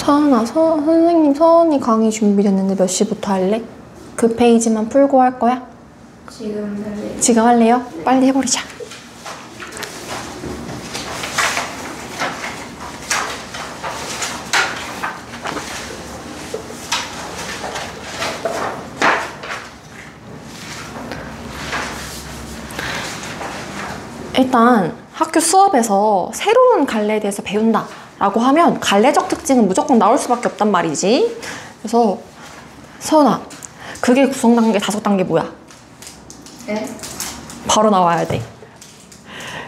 선생님 서원이 강의 준비됐는데 몇 시부터 할래? 그 페이지만 풀고 할 거야? 지금 할래요. 지금 할래요? 네. 빨리 해버리자. 일단 학교 수업에서 새로운 갈래에 대해서 배운다 라고 하면 갈래적 특징은 무조건 나올 수밖에 없단 말이지. 그래서 서은아, 그게 구성단계 5단계 뭐야? 네? 바로 나와야 돼.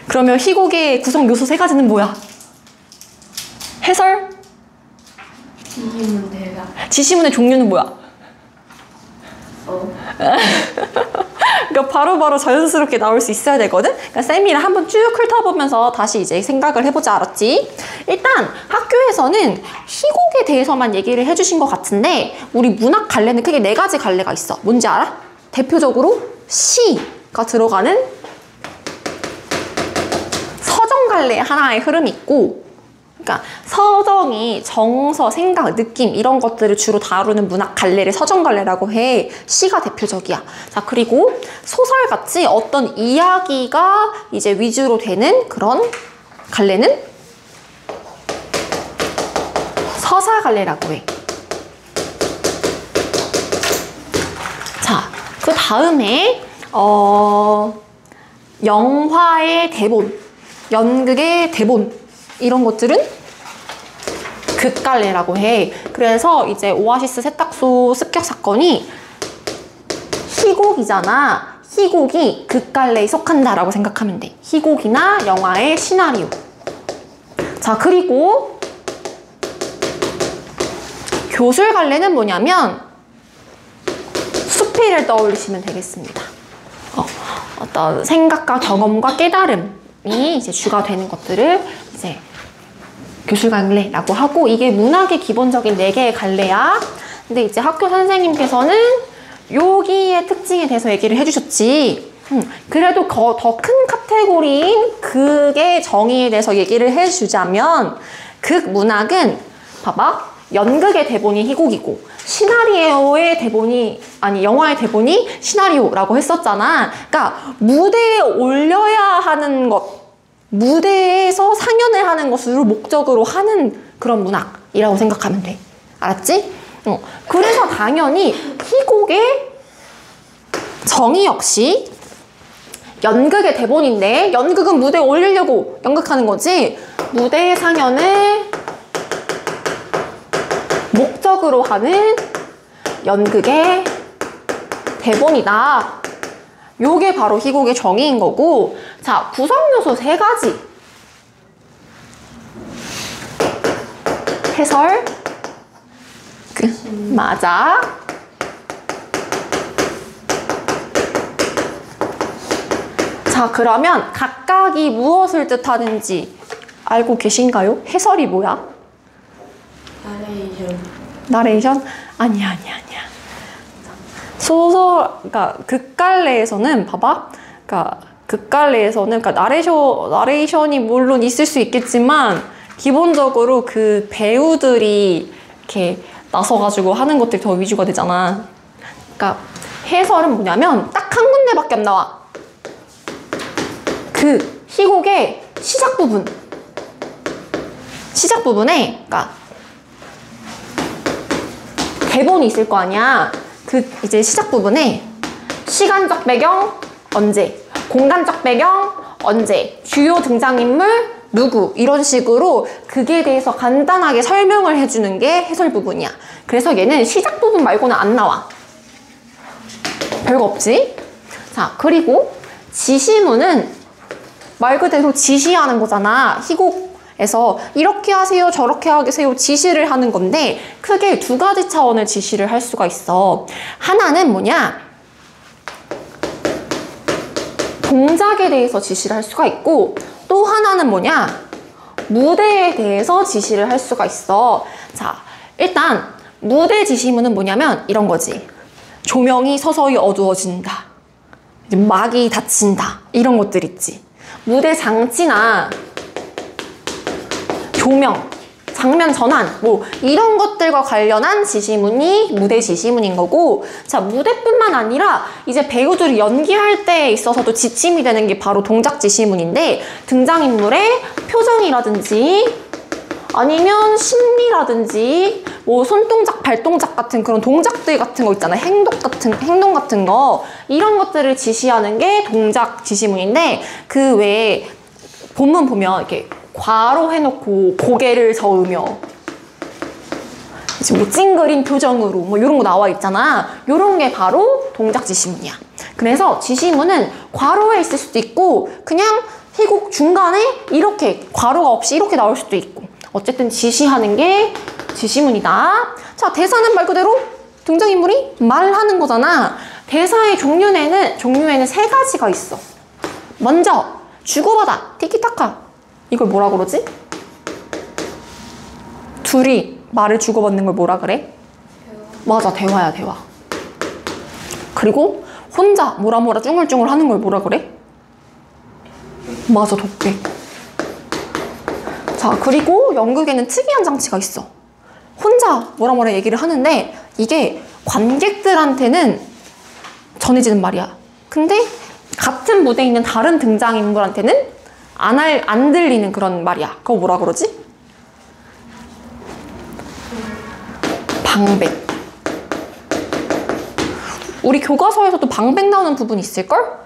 그러면 희곡의 구성 요소 3가지는 뭐야? 해설? 지문 대답. 지시문의 종류는 뭐야? 그러니까 바로바로 자연스럽게 나올 수 있어야 되거든? 그러니까 쌤이랑 한번 쭉 훑어보면서 다시 이제 생각을 해보자, 알았지? 일단 학교에서는 희곡에 대해서만 얘기를 해주신 것 같은데 우리 문학 갈래는 크게 4가지 갈래가 있어. 뭔지 알아? 대표적으로 시가 들어가는 서정 갈래의 하나의 흐름이 있고, 그러니까 서정이 정서, 생각, 느낌 이런 것들을 주로 다루는 문학 갈래를 서정 갈래라고 해. 시가 대표적이야. 자, 그리고 소설같이 어떤 이야기가 이제 위주로 되는 그런 갈래는 서사 갈래라고 해. 자, 그 다음에 영화의 대본, 연극의 대본 이런 것들은 극갈래라고 해. 그래서 이제 오아시스 세탁소 습격 사건이 희곡이잖아. 희곡이 극갈래에 속한다라고 생각하면 돼. 희곡이나 영화의 시나리오. 자, 그리고 교술갈래는 뭐냐면 수필을 떠올리시면 되겠습니다. 어떤 생각과 경험과 깨달음이 이제 주가 되는 것들을 이제 교술갈래라고 하고, 이게 문학의 기본적인 4개의 갈래야. 근데 이제 학교 선생님께서는 여기의 특징에 대해서 얘기를 해주셨지. 그래도 더 큰 카테고리인 극의 정의에 대해서 얘기를 해주자면, 극 문학은 봐봐, 연극의 대본이 희곡이고 시나리오의 대본이, 아니 영화의 대본이 시나리오라고 했었잖아. 그러니까 무대에 올려야 하는 것, 무대에서 상연을 하는 것을 목적으로 하는 그런 문학이라고 생각하면 돼. 알았지? 그래서 당연히 희곡의 정의 역시 연극의 대본인데, 연극은 무대에 올리려고 연극하는 거지, 무대의 상연을 목적으로 하는 연극의 대본이다. 요게 바로 희곡의 정의인 거고. 자, 구성 요소 3가지. 해설. 맞아. 자, 그러면 각각이 무엇을 뜻하는지 알고 계신가요? 해설이 뭐야? 나레이션. 나레이션? 아니야. 소설, 그러니까 극갈래에서는 봐봐. 그러니까 극갈래에서는 그러니까 나레이션이 물론 있을 수 있겠지만 기본적으로 그 배우들이 이렇게 나서가지고 하는 것들이 더 위주가 되잖아. 그러니까 해설은 뭐냐면 딱 한 군데밖에 안 나와. 그 희곡의 시작 부분에 그러니까 대본이 있을 거 아니야. 그 이제 시작 부분에 시간적 배경 언제, 공간적 배경 언제, 주요 등장인물 누구, 이런 식으로 극에 대해서 간단하게 설명을 해주는 게 해설 부분이야. 그래서 얘는 시작 부분 말고는 안 나와. 별거 없지? 자, 그리고 지시문은 말 그대로 지시하는 거잖아. 희곡에서 이렇게 하세요, 저렇게 하세요 지시를 하는 건데, 크게 2가지 차원의 지시를 할 수가 있어. 하나는 뭐냐? 동작에 대해서 지시를 할 수가 있고, 또 하나는 뭐냐? 무대에 대해서 지시를 할 수가 있어. 자, 일단 무대 지시문은 뭐냐면 이런 거지. 조명이 서서히 어두워진다, 막이 닫힌다, 이런 것들 있지. 무대 장치나 조명 장면 전환 뭐 이런 것들과 관련한 지시문이 무대 지시문인 거고, 자, 무대뿐만 아니라 이제 배우들이 연기할 때 있어서도 지침이 되는 게 바로 동작 지시문인데, 등장인물의 표정이라든지 아니면 심리라든지 뭐 손동작, 발동작 같은 그런 동작들 같은 거 있잖아요. 행동 같은 거, 이런 것들을 지시하는 게 동작 지시문인데, 그 외에 본문 보면 이렇게 괄호 해놓고 고개를 저으며 이제 뭐 찡그린 표정으로 뭐 이런 거 나와 있잖아. 이런 게 바로 동작 지시문이야. 그래서 지시문은 괄호에 있을 수도 있고 그냥 희곡 중간에 이렇게 괄호가 없이 이렇게 나올 수도 있고, 어쨌든 지시하는 게 지시문이다. 자, 대사는 말 그대로 등장인물이 말하는 거잖아. 대사의 종류에는 세 가지가 있어. 먼저 주고받아, 티키타카. 이걸 뭐라 그러지? 둘이 말을 주고받는 걸 뭐라 그래? 맞아, 대화야, 대화. 그리고 혼자 뭐라 쭝얼쭝얼 하는 걸 뭐라 그래? 맞아, 독백. 자, 그리고 연극에는 특이한 장치가 있어. 혼자 뭐라 얘기를 하는데 이게 관객들한테는 전해지는 말이야. 근데 같은 무대에 있는 다른 등장인물한테는 안 들리는 그런 말이야. 그거 뭐라 그러지? 방백. 우리 교과서에서도 방백 나오는 부분이 있을걸?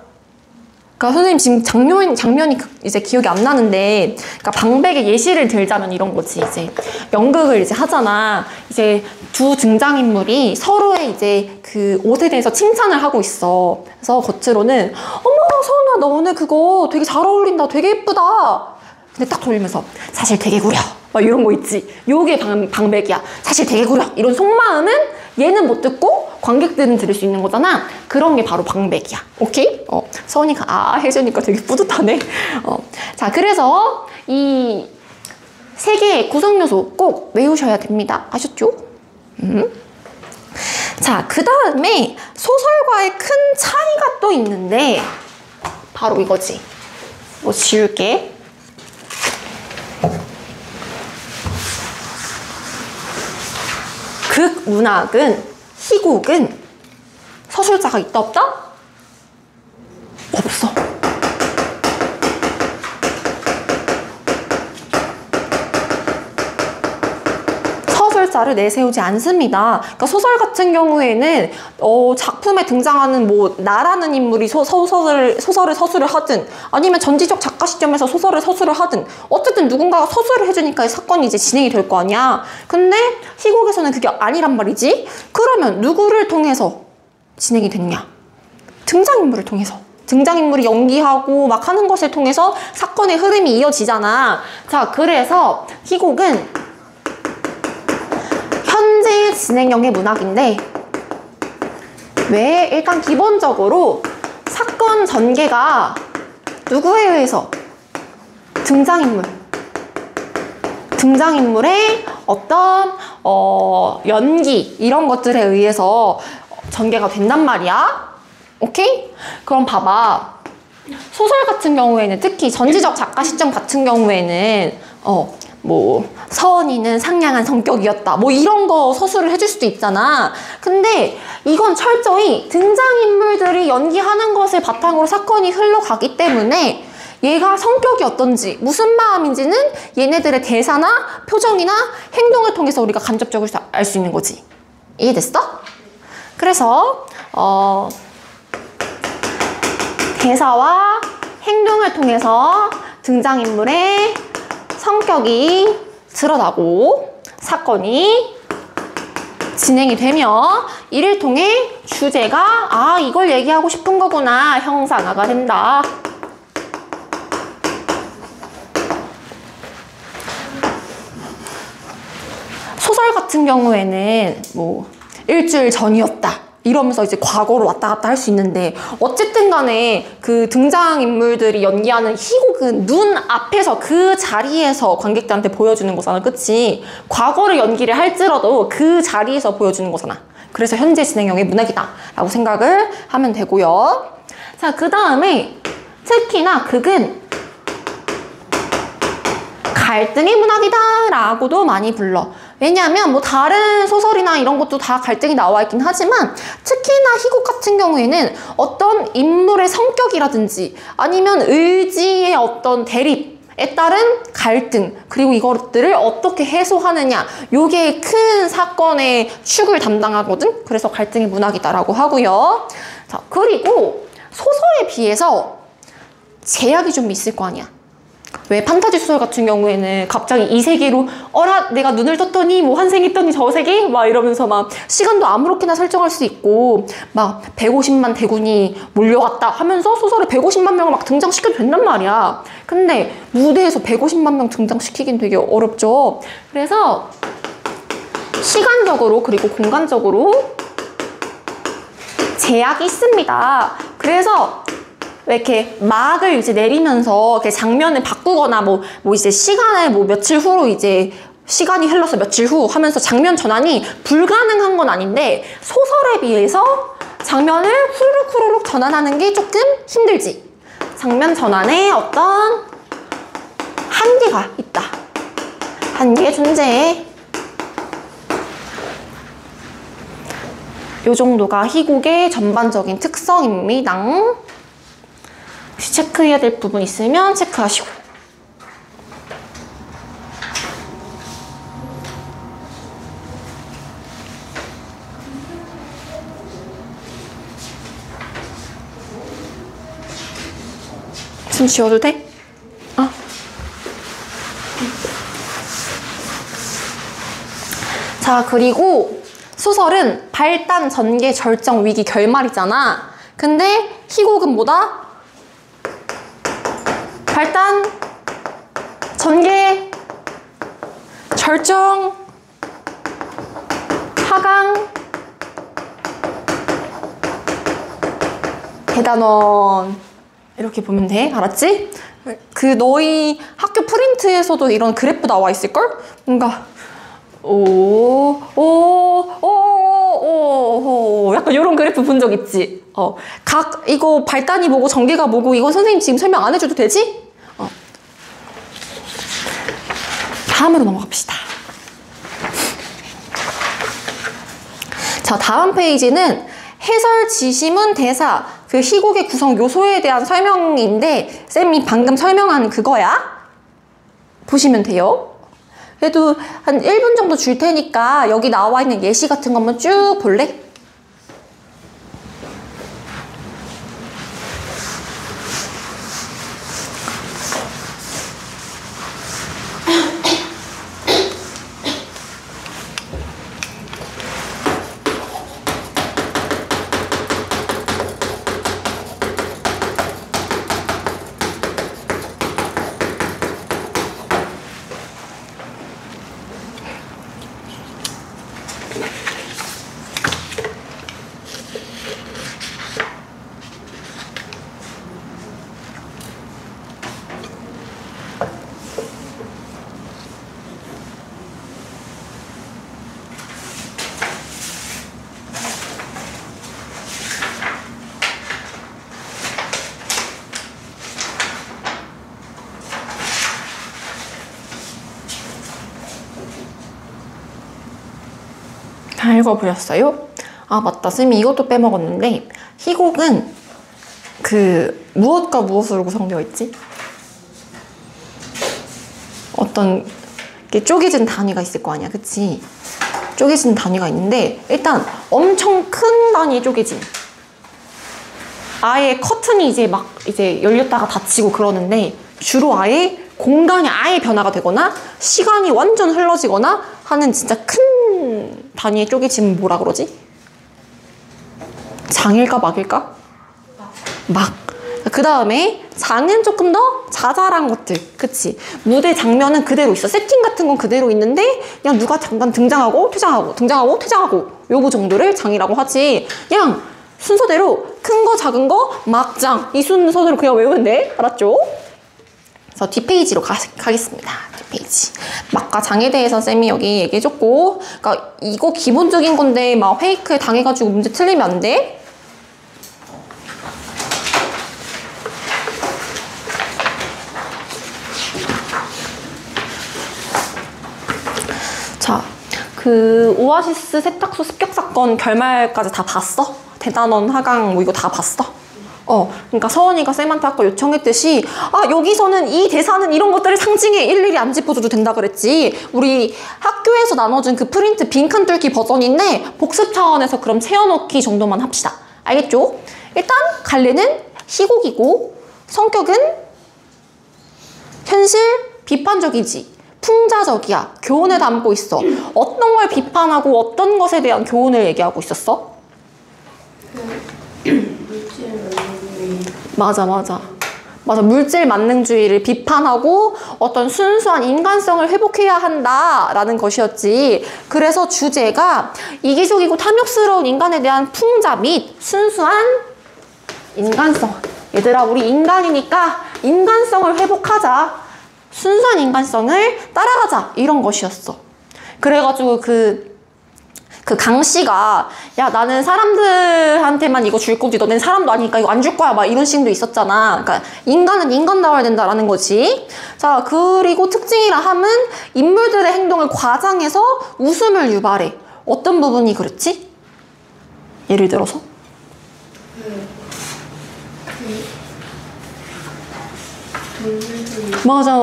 그러니까 선생님 지금 장면이 이제 기억이 안 나는데, 그러니까 방백의 예시를 들자면 이런 거지. 이제 연극을 이제 하잖아. 이제 두 등장인물이 서로의 이제 그 옷에 대해서 칭찬을 하고 있어. 그래서 겉으로는 어머 서은아, 너 오늘 그거 되게 잘 어울린다, 되게 예쁘다. 근데 딱 돌리면서 사실 되게 구려, 막 이런 거 있지. 요게 방백이야. 사실 되게 구려. 이런 속마음은 얘는 못 듣고 관객들은 들을 수 있는 거잖아. 그런 게 바로 방백이야. 오케이? 서은이가 해주니까 되게 뿌듯하네. 자, 그래서 이 세 개의 구성 요소 꼭 외우셔야 됩니다. 아셨죠? 자, 그 다음에 소설과의 큰 차이가 또 있는데 바로 이거지. 뭐 지울게. 극문학은, 희곡은 서술자가 있다 없다? 없어. 서술자를 내세우지 않습니다. 그러니까 소설 같은 경우에는 작품에 등장하는 뭐 나라는 인물이 소설을 서술을 하든 아니면 전지적 작가 시점에서 소설을 서술을 하든 어쨌든 누군가가 서술을 해주니까 사건이 이제 진행이 될 거 아니야. 근데 희곡에서는 그게 아니란 말이지. 그러면 누구를 통해서 진행이 됐냐? 등장인물을 통해서. 등장인물이 연기하고 막 하는 것을 통해서 사건의 흐름이 이어지잖아. 자, 그래서 희곡은 현재 진행형의 문학인데, 왜? 일단 기본적으로 사건 전개가 누구에 의해서? 등장인물의 어떤 연기 이런 것들에 의해서 전개가 된단 말이야. 오케이? 그럼 봐봐. 소설 같은 경우에는, 특히 전지적 작가 시점 같은 경우에는 뭐 서은이는 상냥한 성격이었다, 뭐 이런 거 서술을 해줄 수도 있잖아. 근데 이건 철저히 등장인물들이 연기하는 것을 바탕으로 사건이 흘러가기 때문에 얘가 성격이 어떤지, 무슨 마음인지는 얘네들의 대사나 표정이나 행동을 통해서 우리가 간접적으로 알 수 있는 거지. 이해됐어? 그래서 대사와 행동을 통해서 등장인물의 성격이 드러나고 사건이 진행이 되며, 이를 통해 주제가 이걸 얘기하고 싶은 거구나 형상화가 된다. 소설 같은 경우에는 뭐 일주일 전이었다 이러면서 이제 과거로 왔다 갔다 할 수 있는데, 어쨌든 간에 그 등장인물들이 연기하는 희곡은 눈 앞에서 그 자리에서 관객들한테 보여주는 거잖아. 그치? 과거를 연기를 할지라도 그 자리에서 보여주는 거잖아. 그래서 현재 진행형의 문학이다 라고 생각을 하면 되고요. 자, 그 다음에 특히나 극은 갈등의 문학이다 라고도 많이 불러. 왜냐하면 뭐 다른 소설이나 이런 것도 다 갈등이 나와 있긴 하지만 특히나 희곡 같은 경우에는 어떤 인물의 성격이라든지 아니면 의지의 어떤 대립에 따른 갈등, 그리고 이것들을 어떻게 해소하느냐, 요게 큰 사건의 축을 담당하거든. 그래서 갈등의 문학이다라고 하고요. 자, 그리고 소설에 비해서 제약이 좀 있을 거 아니야. 왜 판타지 소설 같은 경우에는 갑자기 이 세계로 어라 내가 눈을 떴더니 뭐 환생이 떴니 저 세계? 막 이러면서 막 시간도 아무렇게나 설정할 수 있고 막 150만 대군이 몰려왔다 하면서 소설에 150만 명을 막 등장시켜도 된단 말이야. 근데 무대에서 150만 명 등장시키긴 되게 어렵죠. 그래서 시간적으로 그리고 공간적으로 제약이 있습니다. 그래서 왜 이렇게 막을 이제 내리면서 이렇게 장면을 바꾸거나 뭐 이제 시간을 뭐 며칠 후로 이제 시간이 흘러서 며칠 후 하면서 장면 전환이 불가능한 건 아닌데 소설에 비해서 장면을 후루룩 전환하는 게 조금 힘들지. 장면 전환에 어떤 한계가 있다. 한계 존재해. 요 정도가 희곡의 전반적인 특성입니다. 혹시 체크해야 될 부분 있으면 체크하시고. 숨 쉬어도 돼? 자, 그리고 소설은 발단, 전개, 절정, 위기, 결말이잖아. 근데 희곡은 뭐다? 발단, 전개, 절정, 하강, 대단원. 이렇게 보면 돼. 알았지? 그 너희 학교 프린트에서도 이런 그래프 나와 있을걸? 뭔가 약간 이런 그래프 본 적 있지? 이거 발단이 뭐고 전개가 뭐고 이거 선생님 지금 설명 안 해줘도 되지? 다음으로 넘어갑시다. 자, 다음 페이지는 해설, 지시문, 대사, 그 희곡의 구성 요소에 대한 설명인데 쌤이 방금 설명한 그거야. 보시면 돼요. 그래도 한 1분 정도 줄 테니까 여기 나와 있는 예시 같은 거 한번 쭉 볼래? 다 읽어보셨어요? 아, 맞다. 쌤이 이것도 빼먹었는데 희곡은 그 무엇과 무엇으로 구성되어 있지? 어떤 게 쪼개진 단위가 있을 거 아니야, 그치? 쪼개진 단위가 있는데 일단 엄청 큰 단위의 쪼개짐. 아예 커튼이 이제 열렸다가 닫히고 그러는데 주로 아예 공간이 아예 변화가 되거나 시간이 완전 흘러지거나 하는 진짜 큰 단위의 쪼개짐은 뭐라 그러지? 장일까 막일까? 막. 그 다음에 장은 조금 더 자잘한 것들. 그치? 무대 장면은 그대로 있어. 세팅 같은 건 그대로 있는데 그냥 누가 잠깐 등장하고 퇴장하고 등장하고 퇴장하고 요거 정도를 장이라고 하지. 그냥 순서대로 큰 거 작은 거 막장 이 순서대로 그냥 외우면 돼. 알았죠? 그래서 뒷페이지로 가겠습니다. 뒷페이지. 막과 장에 대해서 쌤이 여기 얘기해줬고, 그러니까 이거 기본적인 건데 막 페이크에 당해가지고 문제 틀리면 안 돼. 그 오아시스 세탁소 습격 사건 결말까지 다 봤어? 대단원 하강 뭐 이거 다 봤어? 그러니까 서원이가 쌤한테 아까 요청했듯이 여기서는 이 대사는 이런 것들을 상징해 일일이 안 짚어줘도 된다 그랬지. 우리 학교에서 나눠준 그 프린트 빈칸 뚫기 버전인데 복습 차원에서 그럼 채워넣기 정도만 합시다. 알겠죠? 일단 갈래는 희곡이고 성격은 현실 비판적이지. 풍자적이야. 교훈을 담고 있어. 어떤 걸 비판하고 어떤 것에 대한 교훈을 얘기하고 있었어? 물질 만능주의. 맞아. 물질 만능주의를 비판하고 어떤 순수한 인간성을 회복해야 한다라는 것이었지. 그래서 주제가 이기적이고 탐욕스러운 인간에 대한 풍자 및 순수한 인간성. 얘들아, 우리 인간이니까 인간성을 회복하자. 순수한 인간성을 따라가자. 이런 것이었어. 그래가지고 그 강씨가 야 나는 사람들한테만 이거 줄 거지 너넨 사람도 아니니까 이거 안 줄 거야 막 이런 식도 있었잖아. 그러니까 인간은 인간다워야 된다라는 거지. 자, 그리고 특징이라 함은 인물들의 행동을 과장해서 웃음을 유발해. 어떤 부분이 그렇지? 예를 들어서? 맞아.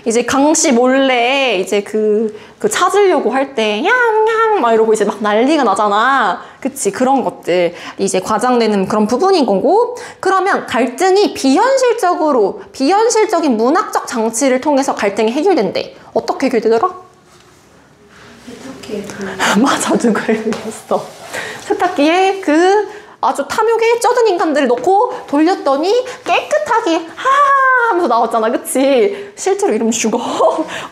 이제 강씨 몰래 이제 그 찾으려고 할 때, 냥냥 막 이러고 이제 막 난리가 나잖아. 그치? 그런 것들. 이제 과장되는 그런 부분인 거고. 그러면 갈등이 비현실적인 문학적 장치를 통해서 갈등이 해결된대. 어떻게 해결되더라? 세탁기에 맞아, 누가 얘기했어. 세탁기에 아주 탐욕에 쩌든 인간들을 넣고 돌렸더니 깨끗하게 하면서 나왔잖아. 그치? 실제로 이러면 죽어.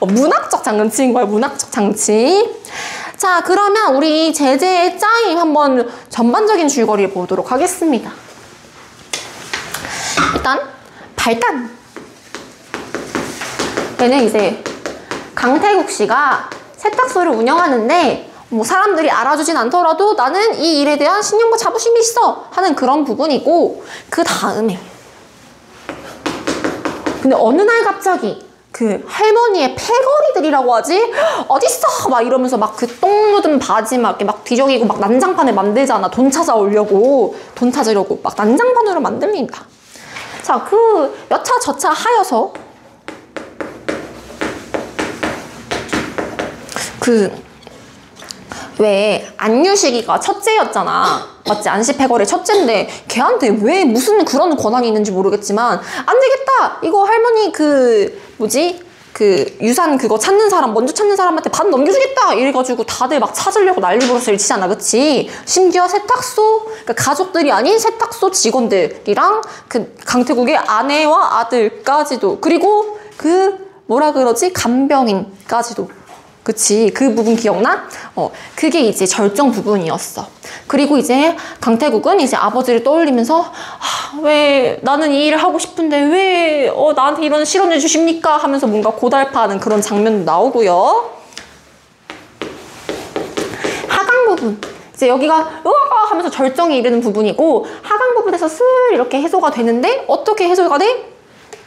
문학적 장치인 거야. 문학적 장치. 자, 그러면 우리 제재의 짜임 한번 전반적인 줄거리를 보도록 하겠습니다. 일단 발단. 얘는 이제 강태국 씨가 세탁소를 운영하는데 뭐 사람들이 알아주진 않더라도 나는 이 일에 대한 신념과 자부심이 있어 하는 그런 부분이고, 그 다음에 근데 어느 날 갑자기 그 할머니의 패거리들이라고 하지? 어딨어? 막 이러면서 막 그 똥 묻은 바지 막 이렇게 막 뒤적이고 막 난장판을 만들잖아. 돈 찾으려고 막 난장판으로 만듭니다. 자, 그 여차저차 하여서 왜 안유식이가 첫째였잖아. 맞지? 안시패거리 첫째인데 걔한테 왜 무슨 그런 권한이 있는지 모르겠지만 안 되겠다. 이거 할머니 유산 그거 찾는 사람 먼저 찾는 사람한테 반 넘겨주겠다. 이래가지고 다들 막 찾으려고 난리부르스를 치잖아. 그치? 심지어 세탁소 그러니까 가족들이 아닌 세탁소 직원들이랑 그 강태국의 아내와 아들까지도, 그리고 간병인까지도. 그치? 그 부분 기억나? 그게 이제 절정 부분이었어. 그리고 이제 강태국은 이제 아버지를 떠올리면서 왜 나는 이 일을 하고 싶은데 왜 나한테 이런 실언을 주십니까? 하면서 뭔가 고달파하는 그런 장면도 나오고요. 하강 부분. 이제 여기가 으아 하면서 절정에 이르는 부분이고, 하강 부분에서 슬 이렇게 해소가 되는데 어떻게 해소가 돼?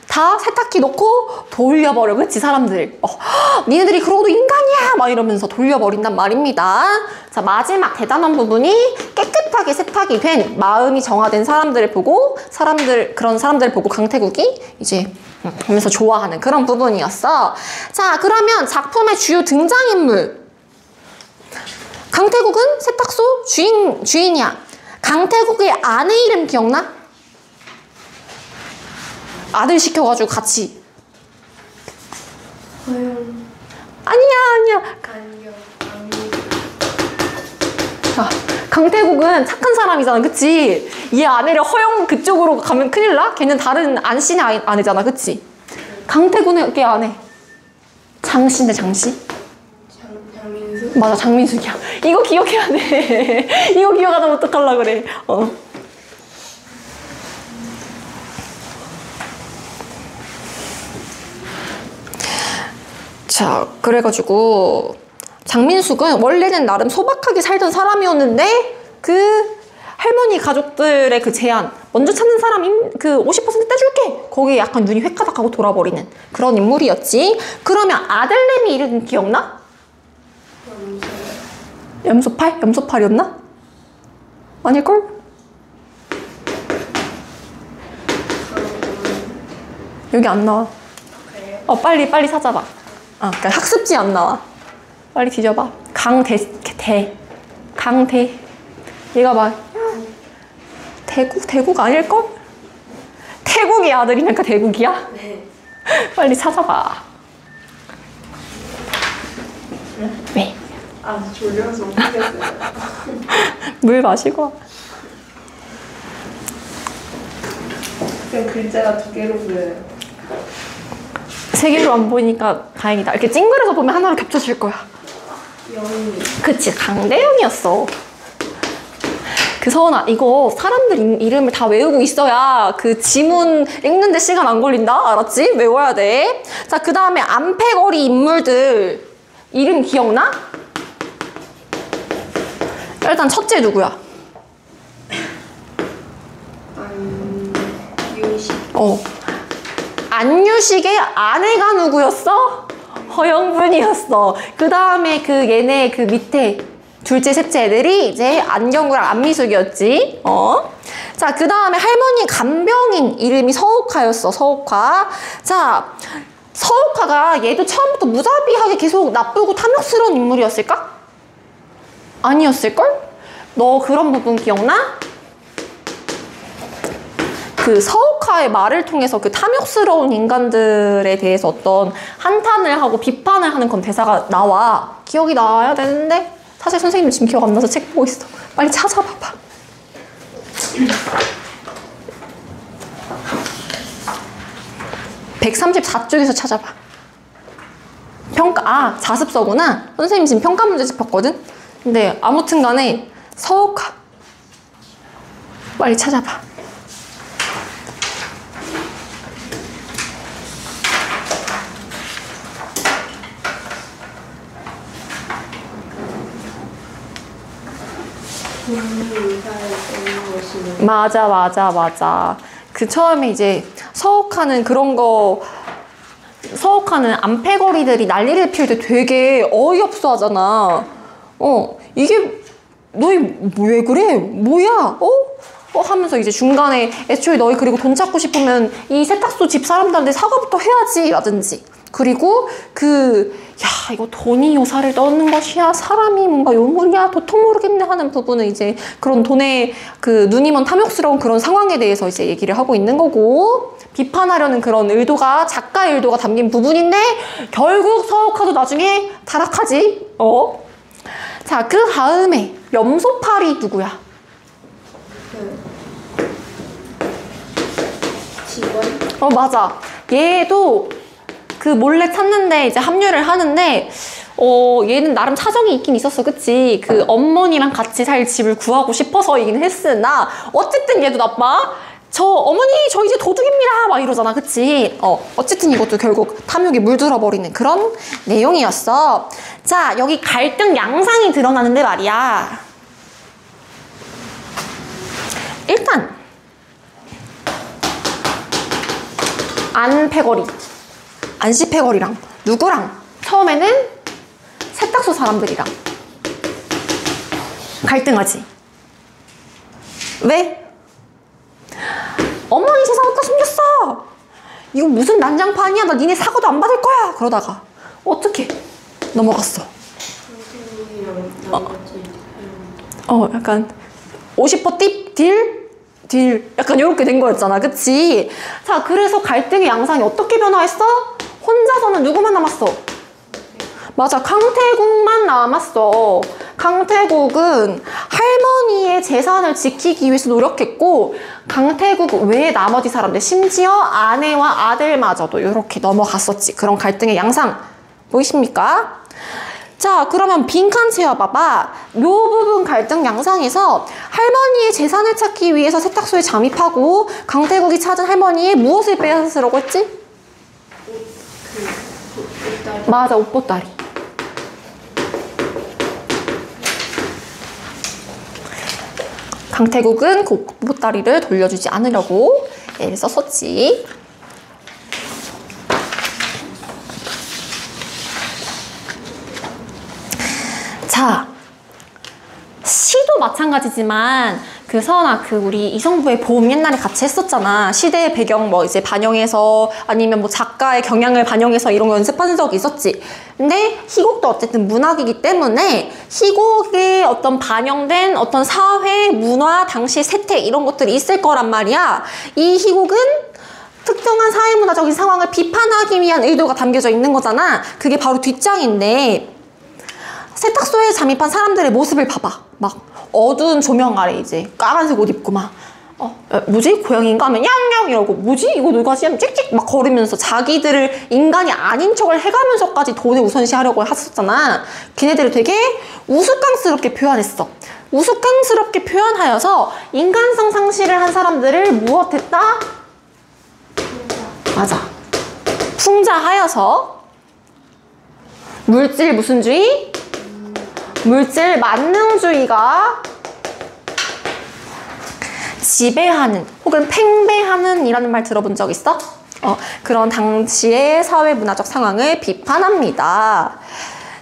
다 세탁기 넣고 돌려버려. 그치? 사람들 니네들이 그러고도 인간이야 막 이러면서 돌려버린단 말입니다. 자, 마지막 대단한 부분이 깨끗하게 세탁이 된 마음이 정화된 사람들을 보고 그런 사람들을 보고 강태국이 이제 보면서 좋아하는 그런 부분이었어. 자, 그러면 작품의 주요 등장인물. 강태국은 세탁소 주인이야. 강태국의 아내 이름 기억나? 아들 시켜가지고 같이. 허용. 아니야. 안경. 자, 강태국은 착한 사람이잖아. 그치? 얘 아내를 허용 그쪽으로 가면 큰일 나? 걔는 다른 안씨네 아내잖아. 그치? 강태국은 걔 아내. 장씨인데 장씨? 장민수? 맞아, 장민숙이야. 이거 기억해야 돼. 이거 기억 안 하면 어떡하려고 그래. 자, 그래가지고 장민숙은 원래는 나름 소박하게 살던 사람이었는데 그 할머니 가족들의 그 제안, 먼저 찾는 사람 그 50% 떼줄게. 거기에 약간 눈이 획가닥하고 돌아버리는 그런 인물이었지. 그러면 아들내미 이름 기억나? 염소팔? 염소팔이었나? 아닐걸? 여기 안 나와. 그래요? 빨리 찾아봐. 그러니까 학습지 안 나와. 빨리 뒤져봐. 강대. 얘가 막 대국 아닐걸? 태국의 아들이니까 대국이야? 네. 빨리 찾아봐. 왜? 아, 졸려서 못 하겠어요. 물 마시고 와. 그냥 글자가 2개로 보여요. 3개로 안 보이니까 다행이다. 이렇게 찡그려서 보면 하나로 겹쳐질 거야. 영이. 그치, 강대영이었어. 그 서원아, 이거 사람들 이름을 다 외우고 있어야 그 지문 읽는데 시간 안 걸린다? 알았지? 외워야 돼. 자, 그 다음에 안패거리 인물들 이름 기억나? 일단 첫째 누구야? 유식. 안유식의 아내가 누구였어? 허영분이었어. 그 다음에 얘네 그 밑에 둘째, 셋째 애들이 이제 안경구랑 안미숙이었지. 자, 그 다음에 할머니 간병인 이름이 서옥화였어. 서옥화. 자, 서옥화가 얘도 처음부터 무자비하게 계속 나쁘고 탐욕스러운 인물이었을까? 아니었을걸? 너 그런 부분 기억나? 그 서옥화의 말을 통해서 그 탐욕스러운 인간들에 대해서 어떤 한탄을 하고 비판을 하는 그런 대사가 나와. 기억이 나야 되는데 사실 선생님 지금 기억 안 나서 책 보고 있어. 빨리 찾아봐봐. (134쪽에서) 찾아봐. 자습서구나. 선생님 지금 평가 문제 짚었거든? 근데 아무튼 간에 서옥화 빨리 찾아봐. 맞아. 그 처음에 이제 서옥화는 서옥화는 안패거리들이 난리를 피울 때 되게 어이없어 하잖아. 이게 너희 왜 그래? 뭐야? 하면서 이제 중간에 애초에 너희 그리고 돈 찾고 싶으면 이 세탁소 집 사람들한테 사과부터 해야지 라든지. 그리고 이거 돈이 요사를 떠는 것이야. 사람이 뭔가 요물이야. 도통 모르겠네 하는 부분은 이제 그런 돈에 눈이 먼 탐욕스러운 그런 상황에 대해서 이제 얘기를 하고 있는 거고, 비판하려는 그런 작가의 의도가 담긴 부분인데, 결국 서옥화도 나중에 타락하지. 자, 그 다음에 염소팔이 누구야? 직원? 맞아. 얘도 몰래 찾는데 이제 합류를 하는데, 얘는 나름 사정이 있긴 있었어. 그치? 어머니랑 같이 살 집을 구하고 싶어서이긴 했으나, 어쨌든 얘도 나빠. 어머니, 저 이제 도둑입니다. 막 이러잖아. 그치? 어쨌든 이것도 결국 탐욕에 물들어 버리는 그런 내용이었어. 자, 여기 갈등 양상이 드러나는데 말이야. 일단, 안시패거리랑 누구랑? 처음에는 세탁소 사람들이랑 갈등하지. 왜? 어머니 재산 어디다 숨겼어? 이거 무슨 난장판이야? 나 니네 사과도 안 받을 거야. 그러다가 어떻게 넘어갔어? 약간 50% 딜 약간 이렇게 된 거였잖아. 그치? 자, 그래서 갈등의 양상이 어떻게 변화했어? 혼자서는 누구만 남았어? 맞아, 강태국만 남았어. 강태국은 할머니의 재산을 지키기 위해서 노력했고, 강태국 외에 나머지 사람들, 심지어 아내와 아들마저도 이렇게 넘어갔었지. 그런 갈등의 양상 보이십니까? 자, 그러면 빈칸 채워봐봐. 요 부분 갈등 양상에서 할머니의 재산을 찾기 위해서 세탁소에 잠입하고, 강태국이 찾은 할머니의 무엇을 빼앗으려고 했지? 옷다리. 맞아, 옷보따리. 강태국은 그 옷보따리를 돌려주지 않으려고 애를 썼었지. 자, 시도 마찬가지지만 그 서원아 그 우리 이성부의 보험 옛날에 같이 했었잖아. 시대의 배경 뭐 이제 반영해서 아니면 뭐 작가의 경향을 반영해서 이런 거 연습한 적이 있었지. 근데 희곡도 어쨌든 문학이기 때문에 희곡에 어떤 반영된 어떤 사회, 문화, 당시 세태 이런 것들이 있을 거란 말이야. 이 희곡은 특정한 사회문화적인 상황을 비판하기 위한 의도가 담겨져 있는 거잖아. 그게 바로 뒷장인데 세탁소에 잠입한 사람들의 모습을 봐봐. 막 어두운 조명 아래 이제 까만색 옷 입고 막 뭐지? 고양이인가? 하면 냥냥 이러고 뭐지? 이거 누가지? 하면 찍찍 막 거리면서 자기들을 인간이 아닌 척을 해가면서까지 돈을 우선시하려고 했었잖아. 걔네들을 되게 우스꽝스럽게 표현했어. 우스꽝스럽게 표현하여서 인간성 상실을 한 사람들을 무엇했다? 맞아. 풍자하여서 물질 무슨주의? 물질 만능주의가 지배하는 혹은 팽배하는 이라는 말 들어본 적 있어? 그런 당시의 사회문화적 상황을 비판합니다.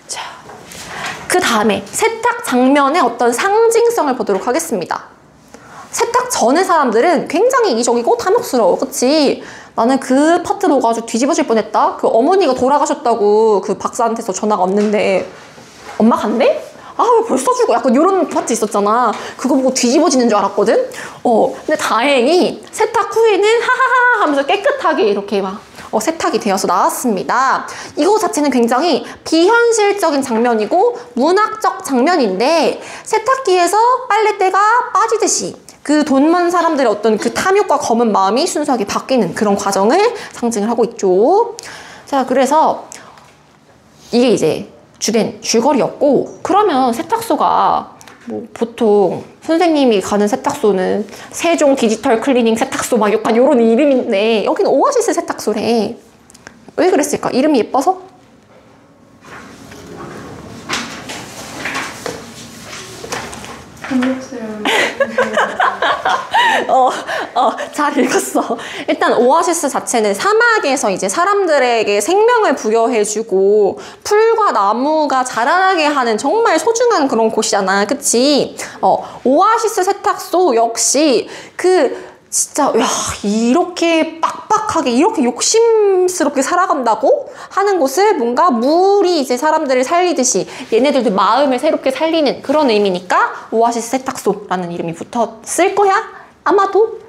자, 그 다음에 세탁 장면의 어떤 상징성을 보도록 하겠습니다. 세탁 전의 사람들은 굉장히 이기적이고 탐욕스러워. 그치? 나는 그 파트 보고 아주 뒤집어질 뻔했다. 그 어머니가 돌아가셨다고 그 박사한테서 전화가 왔는데 엄마 간대? 아, 왜 벌써 죽어? 약간 이런 파트 있었잖아. 그거 보고 뒤집어지는 줄 알았거든? 근데 다행히 세탁 후에는 하하하 하면서 깨끗하게 이렇게 막 세탁이 되어서 나왔습니다. 이거 자체는 굉장히 비현실적인 장면이고 문학적 장면인데 세탁기에서 빨래대가 빠지듯이 그 돈 많은 사람들의 어떤 그 탐욕과 검은 마음이 순수하게 바뀌는 그런 과정을 상징을 하고 있죠. 자, 그래서 이게 이제 주된 줄거리였고, 그러면 세탁소가 뭐 보통 선생님이 가는 세탁소는 세종 디지털 클리닝 세탁소 막 약간 이런 이름인데 여기는 오아시스 세탁소래. 왜 그랬을까? 이름이 예뻐서? 잘 읽었어. 일단 오아시스 자체는 사막에서 이제 사람들에게 생명을 부여해주고 풀과 나무가 자라나게 하는 정말 소중한 그런 곳이잖아. 그치? 오아시스 세탁소 역시 진짜 야, 이렇게 빡빡하게 이렇게 욕심스럽게 살아간다고 하는 곳을 뭔가 물이 이제 사람들을 살리듯이 얘네들도 마음을 새롭게 살리는 그런 의미니까 오아시스 세탁소라는 이름이 붙었을 거야? 아마도?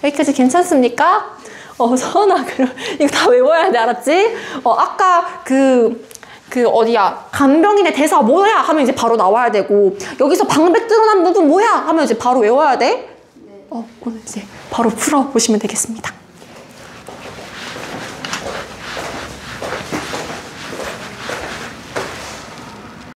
여기까지 괜찮습니까? 서은아, 그럼 이거 다 외워야 돼, 알았지? 아까 어디야? 간병인의 대사 뭐야? 하면 이제 바로 나와야 되고, 여기서 방백 드러난 부분 뭐야? 하면 이제 바로 외워야 돼? 오늘 이제 바로 풀어보시면 되겠습니다.